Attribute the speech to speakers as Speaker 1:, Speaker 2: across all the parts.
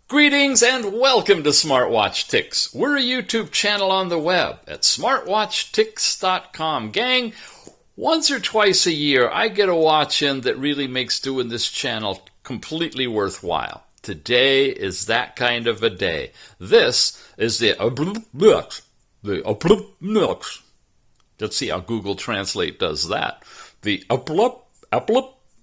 Speaker 1: Greetings and welcome to Smartwatch Ticks. We're a YouTube channel on the web at smartwatchticks.com. Gang, once or twice a year I get a watch in that really makes doing this channel completely worthwhile. Today is that kind of a day. This is the Let's see how Google Translate does that. The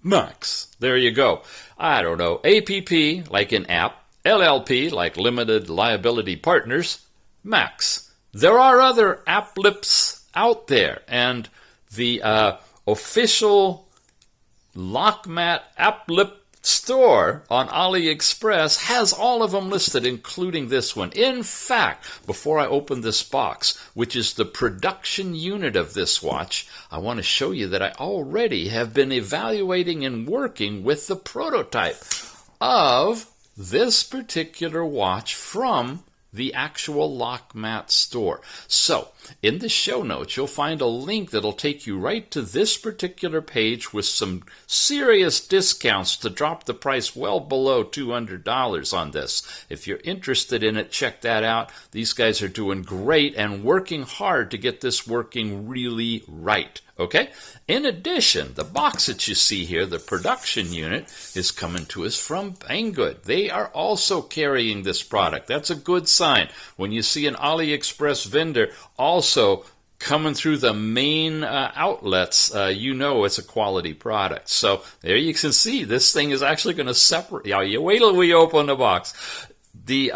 Speaker 1: Max. There you go. I don't know. APP, like an app. LLP, like Limited Liability Partners. Max. There are other applips out there, and the official LockMat applip store on AliExpress has all of them listed, including this one. In fact, before I open this box, which is the production unit of this watch, I want to show you that I already have been evaluating and working with the prototype of this particular watch from the actual LockMat store. So, in the show notes, you'll find a link that'll take you right to this particular page with some serious discounts to drop the price well below $200 on this. If you're interested in it, check that out. These guys are doing great and working hard to get this working really right. Okay? In addition, the box that you see here, the production unit, is coming to us from Banggood. They are also carrying this product. That's a good sign. When you see an AliExpress vendor also coming through the main outlets, you know it's a quality product. So there you can see this thing is actually going to separate. You wait till we open the box. The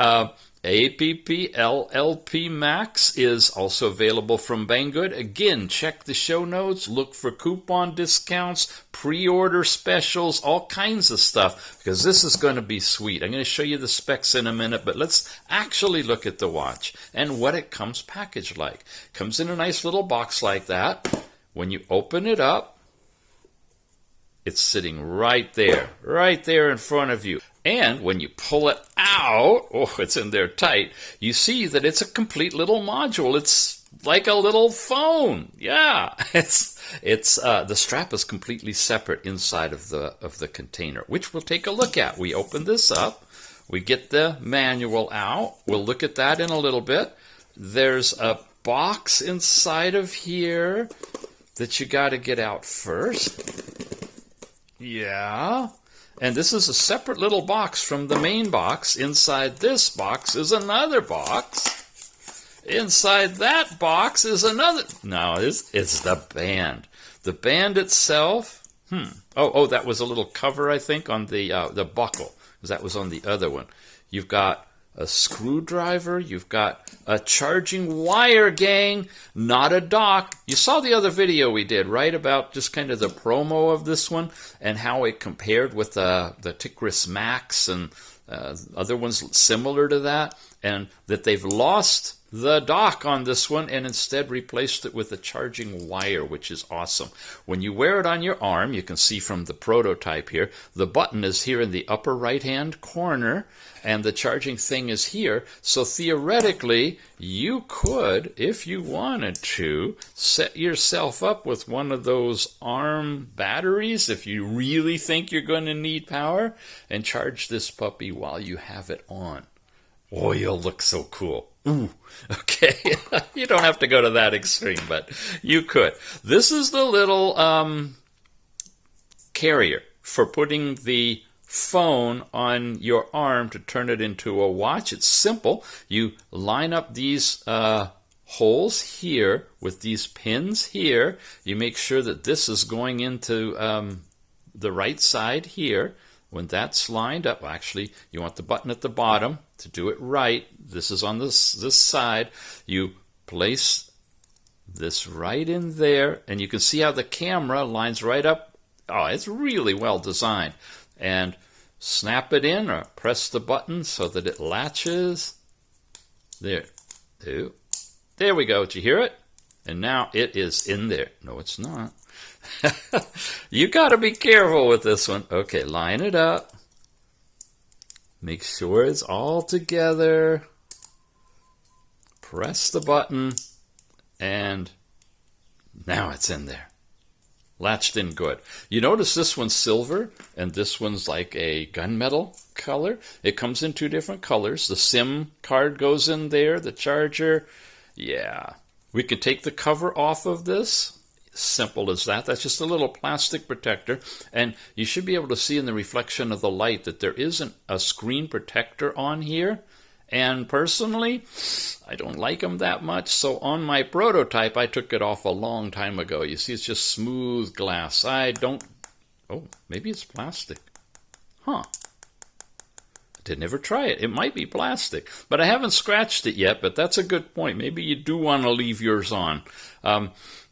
Speaker 1: APP LLP Max is also available from Banggood. Again, check the show notes, look for coupon discounts, pre-order specials, all kinds of stuff, because this is going to be sweet. I'm going to show you the specs in a minute, but let's actually look at the watch and what it comes packaged like. It comes in a nice little box like that. When you open it up, it's sitting right there in front of you. And when you pull it out, oh, it's in there tight, you see that it's a complete little module. It's like a little phone. Yeah, the strap is completely separate inside of the container, which we'll take a look at. We open this up, we get the manual out. We'll look at that in a little bit. There's a box inside of here that you got to get out first. Yeah. And this is a separate little box from the main box. Inside this box is another box. Inside that box is another. No, it's the band. The band itself. Oh, that was a little cover, I think, on the buckle, because that was on the other one. You've got a screwdriver, you've got a charging wire, gang, not a dock. You saw the other video we did, right, about just kind of the promo of this one and how it compared with the Ticris Max and other ones similar to that, and that they've lost the dock on this one and instead replaced it with a charging wire, which is awesome. When you wear it on your arm, you can see from the prototype here, the button is here in the upper right-hand corner, and the charging thing is here. So theoretically, you could, if you wanted to, set yourself up with one of those arm batteries if you really think you're going to need power, and charge this puppy while you have it on. Oh, you'll look so cool. Ooh, okay. You don't have to go to that extreme, but you could. This is the little carrier for putting the phone on your arm to turn it into a watch. It's simple. You line up these holes here with these pins here. You make sure that this is going into the right side here. When that's lined up, actually, you want the button at the bottom to do it right. This is on this side. You place this right in there, and you can see how the camera lines right up. Oh, it's really well designed. And snap it in or press the button so that it latches. There. There we go. Did you hear it? And now it is in there. No, it's not. You got to be careful with this one. Okay, line it up. Make sure it's all together. Press the button. And now it's in there. latched in good. You notice this one's silver and this one's like a gunmetal color. It comes in two different colors. The SIM card goes in there, the charger. Yeah. We can take the cover off of this. Simple as that. That's just a little plastic protector. And you should be able to see in the reflection of the light that there isn't a screen protector on here. And personally, I don't like them that much, so on my prototype, I took it off a long time ago. You see, it's just smooth glass. Oh, maybe it's plastic. Huh. Didn't ever try it. It might be plastic, but I haven't scratched it yet, but that's a good point. Maybe you do want to leave yours on.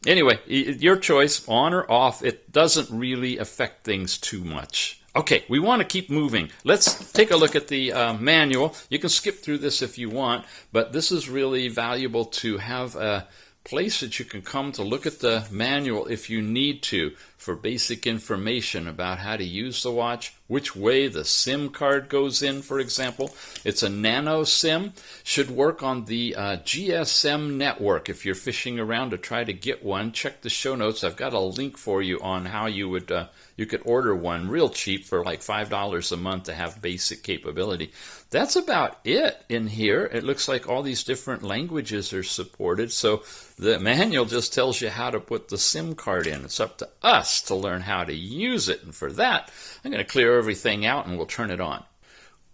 Speaker 1: Anyway, your choice, on or off. It doesn't really affect things too much. Okay, we want to keep moving. Let's take a look at the manual. You can skip through this if you want, but this is really valuable to have a place that you can come to look at the manual if you need to for basic information about how to use the watch, which way the SIM card goes in, for example. It's a nano SIM. Should work on the GSM network. If you're fishing around to try to get one, check the show notes. I've got a link for you on how you would you could order one real cheap for like $5 a month to have basic capability. That's about it in here. It looks like all these different languages are supported. So the manual just tells you how to put the SIM card in. It's up to us to learn how to use it. And for that, I'm going to clear everything out and we'll turn it on.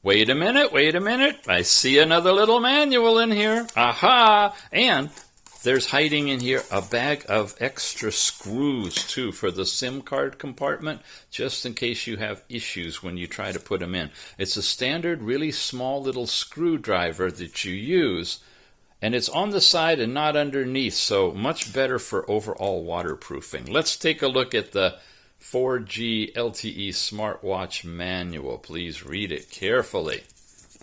Speaker 1: Wait a minute. I see another little manual in here. Aha! And there's hiding in here a bag of extra screws, too, for the SIM card compartment, just in case you have issues when you try to put them in. It's a standard, really small little screwdriver that you use, and it's on the side and not underneath, so much better for overall waterproofing. Let's take a look at the 4G LTE smartwatch manual. Please read it carefully.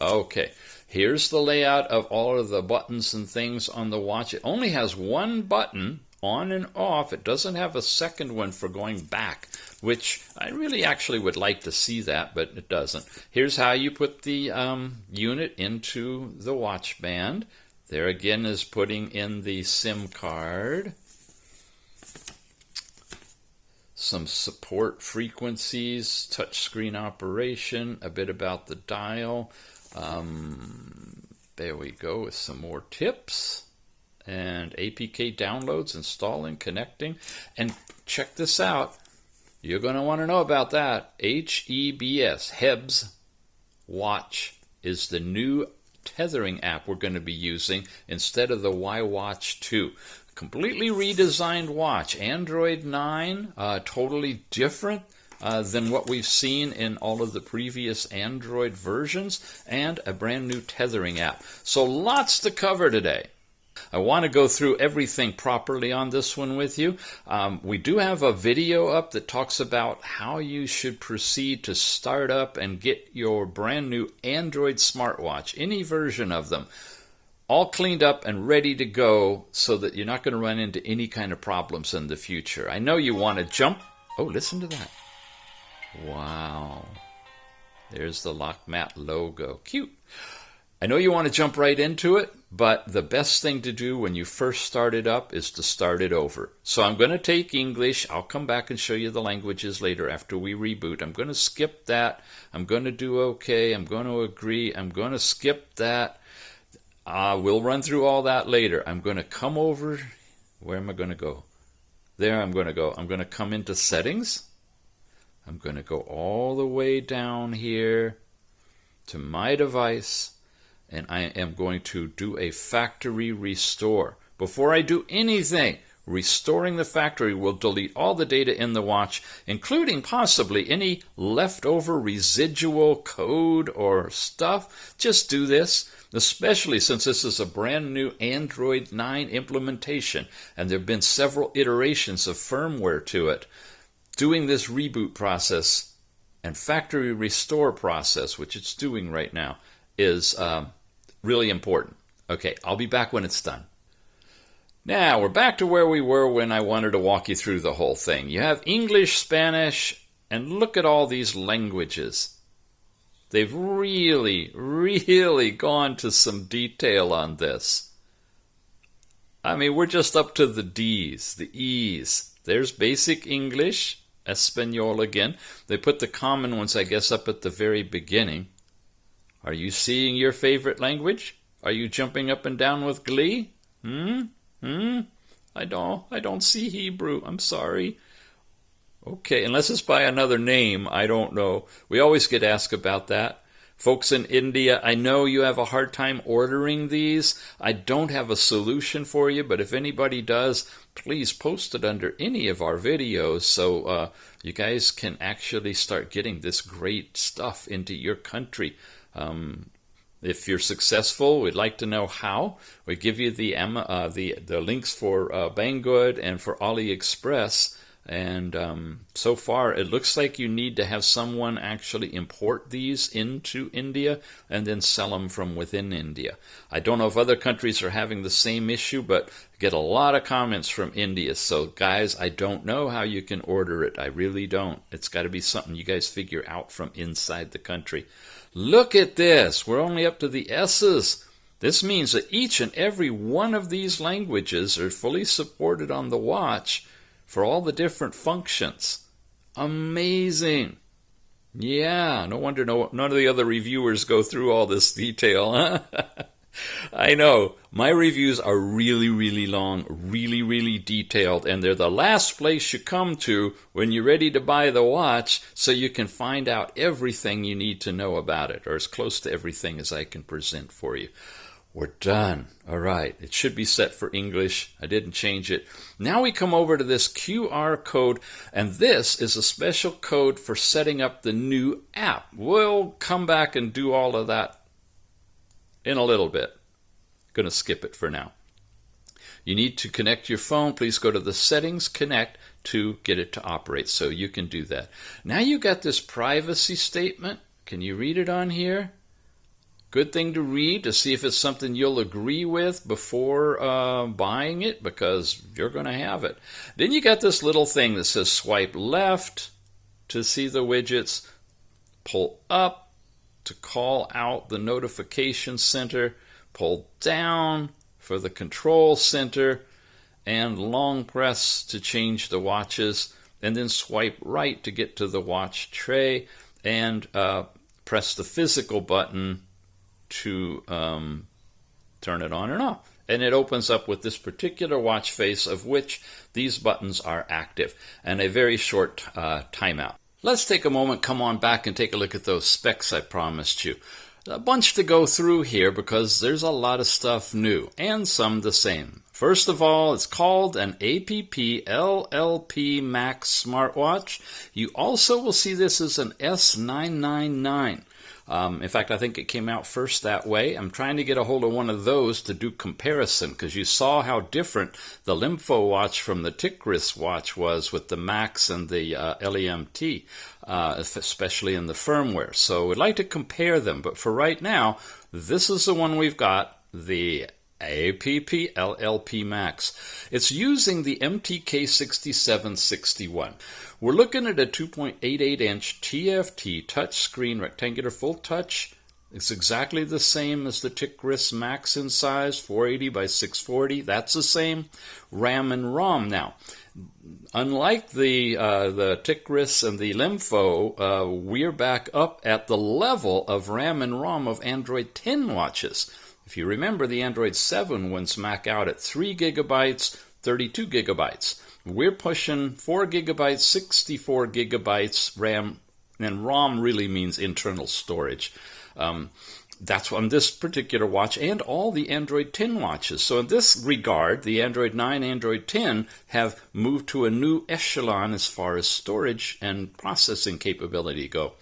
Speaker 1: Okay. Here's the layout of all of the buttons and things on the watch. It only has one button, on and off. It doesn't have a second one for going back, which I really actually would like to see that, but it doesn't. Here's how you put the unit into the watch band. There again is putting in the SIM card. Some support frequencies, touchscreen operation, a bit about the dial. There we go with some more tips and APK downloads, installing, connecting, and check this out. You're going to want to know about that. HEBS Watch is the new tethering app we're going to be using instead of the YWatch 2. Completely redesigned watch. Android 9, totally different than what we've seen in all of the previous Android versions, and a brand new tethering app. So lots to cover today. I want to go through everything properly on this one with you. We do have a video up that talks about how you should proceed to start up and get your brand new Android smartwatch, any version of them, all cleaned up and ready to go so that you're not going to run into any kind of problems in the future. I know you want to jump. Oh, listen to that. Wow. There's the LockMat logo. Cute. I know you want to jump right into it, but the best thing to do when you first start it up is to start it over. So I'm going to take English. I'll come back and show you the languages later after we reboot. I'm going to skip that. I'm going to do OK. I'm going to agree. I'm going to skip that. We'll run through all that later. I'm going to come over. Where am I going to go? There I'm going to go. I'm going to come into Settings. I'm going to go all the way down here to My Device, and I am going to do a factory restore. Before I do anything, restoring the factory will delete all the data in the watch, including possibly any leftover residual code or stuff. Just do this, especially since this is a brand new Android 9 implementation, and there have been several iterations of firmware to it. Doing this reboot process and factory restore process, which it's doing right now, is really important. Okay, I'll be back when it's done. Now, we're back to where we were when I wanted to walk you through the whole thing. You have English, Spanish, and look at all these languages. They've really, really gone to some detail on this. I mean, we're just up to the D's, the E's. There's basic English, Espanol again. They put the common ones, I guess, up at the very beginning. Are you seeing your favorite language? Are you jumping up and down with glee? I don't see Hebrew. I'm sorry. Okay, unless it's by another name, I don't know. We always get asked about that. Folks in India, I know you have a hard time ordering these. I don't have a solution for you, but if anybody does, please post it under any of our videos so you guys can actually start getting this great stuff into your country. If you're successful, we'd like to know how. We give you the links for Banggood and for AliExpress. And so far, it looks like you need to have someone actually import these into India and then sell them from within India. I don't know if other countries are having the same issue, but I get a lot of comments from India. So, guys, I don't know how you can order it. I really don't. It's got to be something you guys figure out from inside the country. Look at this. We're only up to the S's. This means that each and every one of these languages are fully supported on the watch for all the different functions. Amazing. Yeah, no wonder none of the other reviewers go through all this detail, huh? I know. My reviews are really, really long, really, really detailed, and they're the last place you come to when you're ready to buy the watch so you can find out everything you need to know about it, or as close to everything as I can present for you. We're done. All right. It should be set for English. I didn't change it. Now we come over to this QR code, and this is a special code for setting up the new app. We'll come back and do all of that in a little bit. Going to skip it for now. You need to connect your phone. Please go to the settings, connect to get it to operate, so you can do that. Now you got this privacy statement. Can you read it on here? Good thing to read to see if it's something you'll agree with before buying it, because you're going to have it. Then you got this little thing that says swipe left to see the widgets, pull up to call out the notification center, pull down for the control center, and long press to change the watches, and then swipe right to get to the watch tray, and press the physical button to turn it on and off. And it opens up with this particular watch face, of which these buttons are active, and a very short timeout. Let's take a moment, come on back and take a look at those specs I promised you. A bunch to go through here because there's a lot of stuff new and some the same. First of all, it's called an APP LLP Max smartwatch. You also will see this as an S999. In fact, I think it came out first that way. I'm trying to get a hold of one of those to do comparison, because you saw how different the Lemfo watch from the Ticris watch was with the Max and the LEMT, especially in the firmware. So we'd like to compare them, but for right now, this is the one we've got, the APP LLP Max. It's using the MTK6761. We're looking at a 2.88-inch TFT touchscreen rectangular full touch. It's exactly the same as the Ticris Max in size, 480 by 640. That's the same RAM and ROM. Now, unlike the Ticris and the Lemfo, we're back up at the level of RAM and ROM of Android 10 watches. If you remember, the Android 7 ones max out at 3 gigabytes, 32 gigabytes. We're pushing 4 gigabytes, 64 gigabytes RAM, and ROM really means internal storage. That's on this particular watch and all the Android 10 watches. So in this regard, the Android 9, Android 10 have moved to a new echelon as far as storage and processing capability go.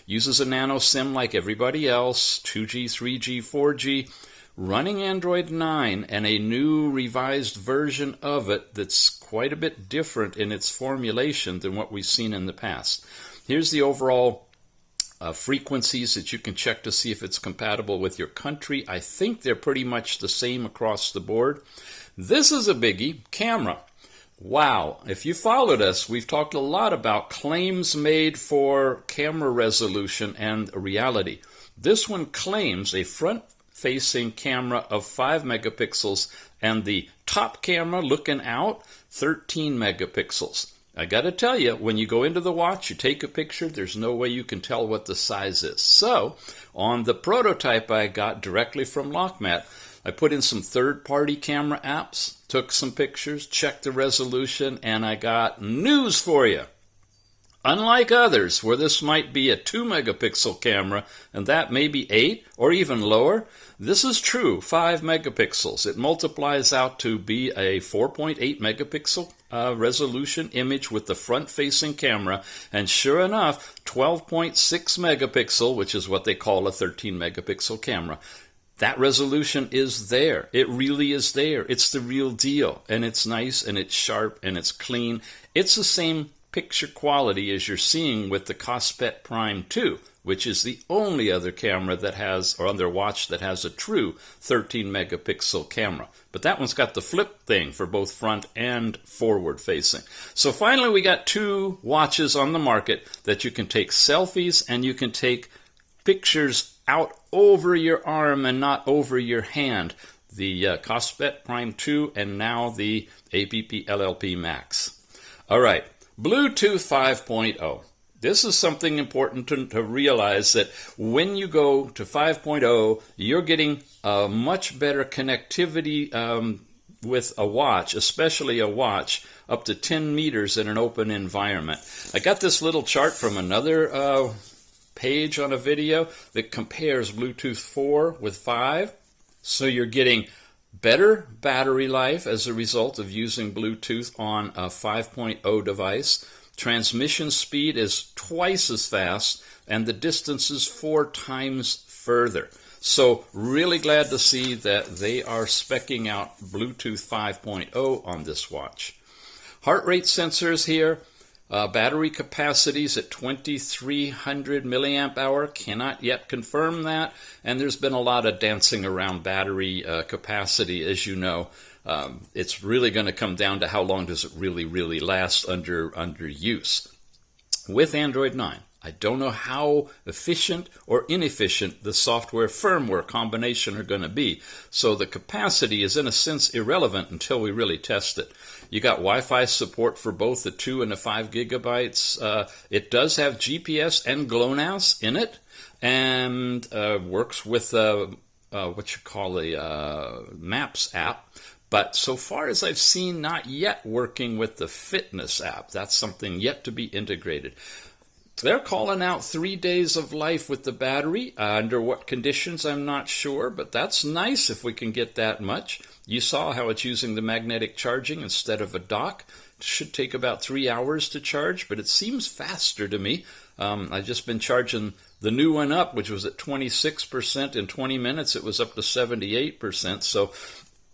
Speaker 1: Uses a nano SIM like everybody else, 2G, 3G, 4G. Running Android 9 and a new revised version of it that's quite a bit different in its formulation than what we've seen in the past. Here's the overall frequencies that you can check to see if it's compatible with your country. I think they're pretty much the same across the board. This is a biggie, camera. Wow, if you followed us, we've talked a lot about claims made for camera resolution and reality. This one claims a front facing camera of 5 megapixels and the top camera looking out 13 megapixels. I got to tell you, when you go into the watch, you take a picture, there's no way you can tell what the size is. So, on the prototype I got directly from LockMat, I put in some third-party camera apps, took some pictures, checked the resolution, and I got news for you. Unlike others, where this might be a 2 megapixel camera, and that may be 8 or even lower, this is true, 5 megapixels. It multiplies out to be a 4.8 megapixel resolution image with the front-facing camera, and sure enough, 12.6 megapixel, which is what they call a 13 megapixel camera. That resolution is there. It really is there. It's the real deal, and it's nice, and it's sharp, and it's clean. It's the same picture quality as you're seeing with the Kospet Prime 2, which is the only other camera that has, or other watch that has a true 13 megapixel camera. But that one's got the flip thing for both front and forward facing. So finally we got 2 watches on the market that you can take selfies and you can take pictures out over your arm and not over your hand. The Kospet Prime 2 and now the APP LLP Max. All right. Bluetooth 5.0. This is something important to realize, that when you go to 5.0, you're getting a much better connectivity with a watch, especially a watch up to 10 meters in an open environment. I got this little chart from another page on a video that compares Bluetooth 4 with 5. So you're getting better battery life as a result of using Bluetooth on a 5.0 device. Transmission speed is twice as fast, and the distance is 4 times further. So really glad to see that they are speccing out Bluetooth 5.0 on this watch. Heart rate sensors here. Battery capacities at 2300 milliamp hour. Cannot yet confirm that. And there's been a lot of dancing around battery capacity, as you know. It's really going to come down to how long does it really last under use. With Android 9, I don't know how efficient or inefficient the software firmware combination are going to be. So the capacity is in a sense irrelevant until we really test it. You got Wi-Fi support for both the 2 and the 5 gigabytes. It does have GPS and GLONASS in it, and works with what you call a Maps app. But so far as I've seen, not yet working with the Fitness app. That's something yet to be integrated. They're calling out 3 days of life with the battery. Under what conditions, I'm not sure, but that's nice if we can get that much. You saw how it's using the magnetic charging instead of a dock. It should take about 3 hours to charge, but it seems faster to me. I've just been charging the new one up, which was at 26%. In 20 minutes, it was up to 78%. So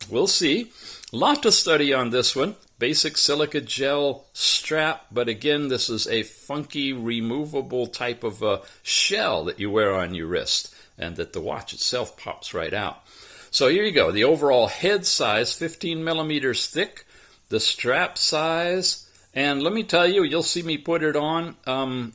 Speaker 1: we'll see. Lot to study on this one. Basic silica gel strap, but again, this is a funky, removable type of shell that you wear on your wrist, and that the watch itself pops right out. So here you go. The overall head size, 15 millimeters thick. The strap size, and let me tell you, you'll see me put it on.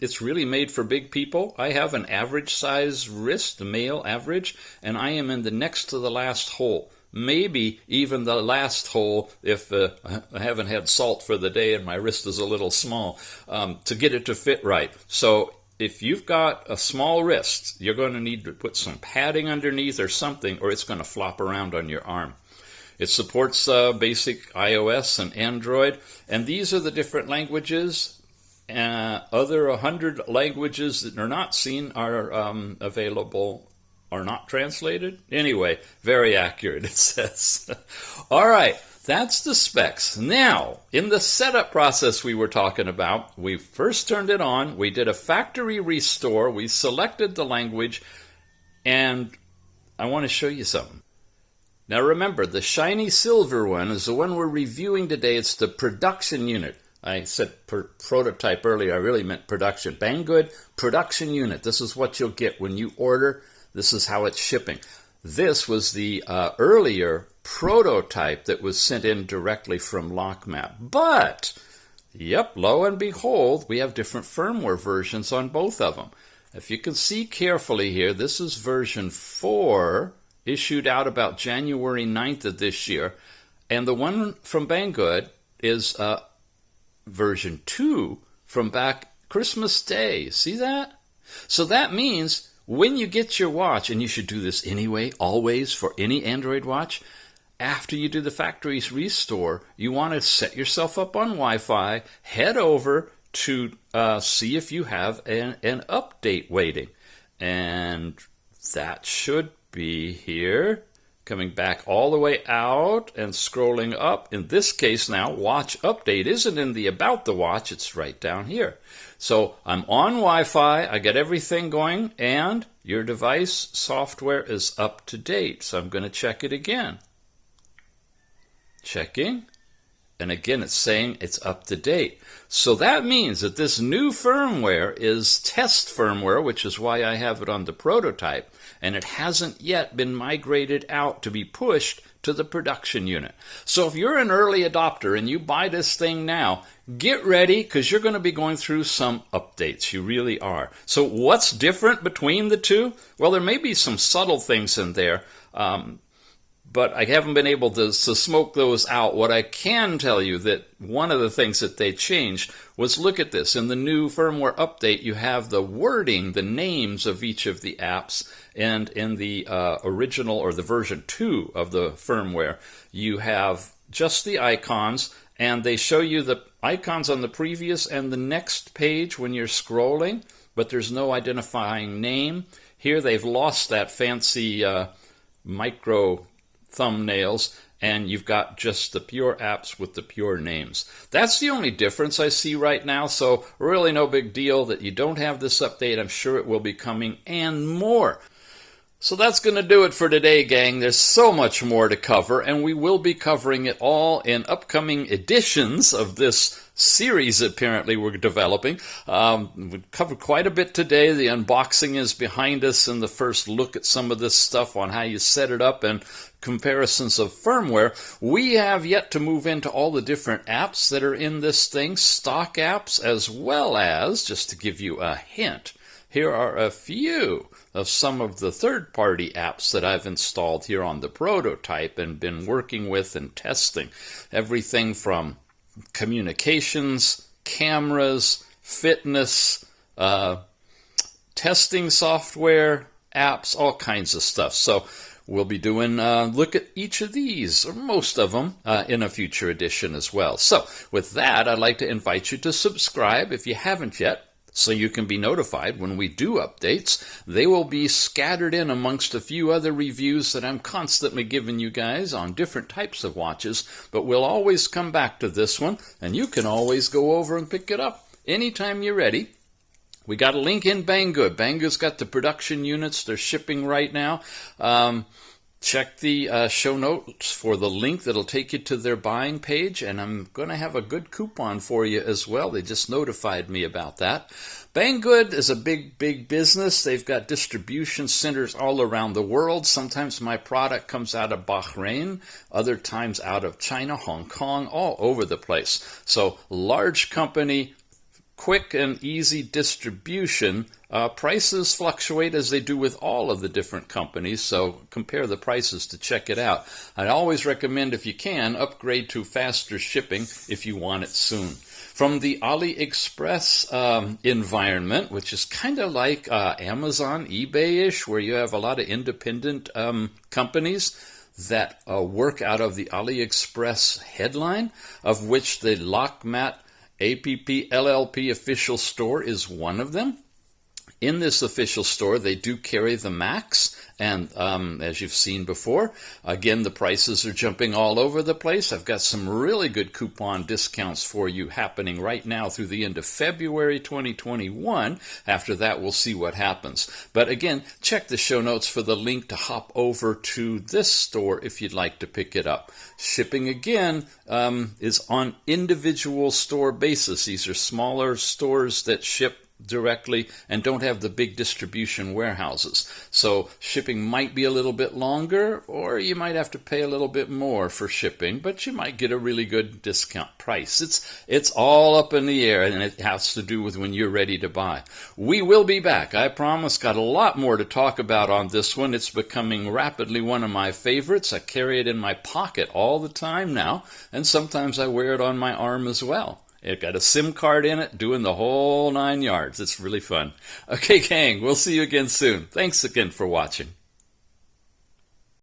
Speaker 1: It's really made for big people. I have an average size wrist, a male average, and I am in the next to the last hole. Maybe even the last hole if I haven't had salt for the day and my wrist is a little small, to get it to fit right. So if you've got a small wrist, you're going to need to put some padding underneath or something, or it's going to flop around on your arm. It supports basic iOS and Android, and these are the different languages. Other 100 languages that are not seen are available, are not translated. Anyway, very accurate, it says. All right, that's the specs. Now, in the setup process we were talking about, we first turned it on, we did a factory restore, we selected the language, and I want to show you something. Now remember, the shiny silver one is the one we're reviewing today. It's the production unit. I said prototype earlier, I really meant production. Banggood production unit. This is what you'll get when you order. This is how it's shipping. This was the earlier prototype that was sent in directly from LockMat. But, yep, lo and behold, we have different firmware versions on both of them. If you can see carefully here, this is version 4, issued out about January 9th of this year. And the one from Banggood is version 2 from back Christmas Day. See that? So that means when you get your watch, and you should do this anyway, always, for any Android watch, after you do the factory restore, you want to set yourself up on Wi-Fi, head over to see if you have an update waiting. And that should be here. Coming back all the way out and scrolling up. In this case now, watch update isn't in the about the watch, it's right down here. So I'm on Wi-Fi, I get everything going, and your device software is up to date. So I'm going to check it again. Checking. And again, it's saying it's up to date. So that means that this new firmware is test firmware, which is why I have it on the prototype. And it hasn't yet been migrated out to be pushed to the production unit. So if you're an early adopter and you buy this thing now, get ready, because you're going to be going through some updates. You really are. So what's different between the two? Well, there may be some subtle things in there. But I haven't been able to smoke those out. What I can tell you that one of the things that they changed was, look at this. In the new firmware update, you have the wording, the names of each of the apps. And in the original, or the version 2 of the firmware, you have just the icons. And they show you the icons on the previous and the next page when you're scrolling. But there's no identifying name. Here they've lost that fancy micro thumbnails, and you've got just the pure apps with the pure names. That's the only difference I see right now, so really no big deal that you don't have this update. I'm sure it will be coming, and more. So that's going to do it for today, gang. There's so much more to cover, and we will be covering it all in upcoming editions of this series apparently we're developing. We covered quite a bit today. The unboxing is behind us, and the first look at some of this stuff on how you set it up and comparisons of firmware. We have yet to move into all the different apps that are in this thing, stock apps, as well as, just to give you a hint, here are a few of some of the third-party apps that I've installed here on the prototype and been working with and testing. Everything from communications, cameras, fitness, testing software, apps, all kinds of stuff. So we'll be doing look at each of these, or most of them, in a future edition as well. So with that, I'd like to invite you to subscribe if you haven't yet, so you can be notified when we do updates. They will be scattered in amongst a few other reviews that I'm constantly giving you guys on different types of watches, but we'll always come back to this one, and you can always go over and pick it up anytime you're ready. We got a link in Banggood. Banggood's got the production units. They're shipping right now. Check the show notes for the link that'll take you to their buying page, and I'm going to have a good coupon for you as well. They just notified me about that. Banggood is a big, big business. They've got distribution centers all around the world. Sometimes my product comes out of Bahrain, other times out of China, Hong Kong, all over the place. So large company, quick and easy distribution. Prices fluctuate as they do with all of the different companies, so compare the prices to check it out. I'd always recommend, if you can, upgrade to faster shipping if you want it soon. From the AliExpress environment, which is kind of like Amazon, eBay-ish, where you have a lot of independent companies that work out of the AliExpress headline, of which the LockMat APP LLP official store is one of them. In this official store, they do carry the Max, and as you've seen before, again, the prices are jumping all over the place. I've got some really good coupon discounts for you happening right now through the end of February 2021. After that, we'll see what happens. But again, check the show notes for the link to hop over to this store if you'd like to pick it up. Shipping, again, is on individual store basis. These are smaller stores that ship directly and don't have the big distribution warehouses. So shipping might be a little bit longer, or you might have to pay a little bit more for shipping, but you might get a really good discount price. It's all up in the air, and it has to do with when you're ready to buy. We will be back, I promise. Got a lot more to talk about on this one. It's becoming rapidly one of my favorites. I carry it in my pocket all the time now, and sometimes I wear it on my arm as well. It got a SIM card in it, doing the whole 9 yards. It's really fun. Okay, gang, we'll see you again soon. Thanks again for watching.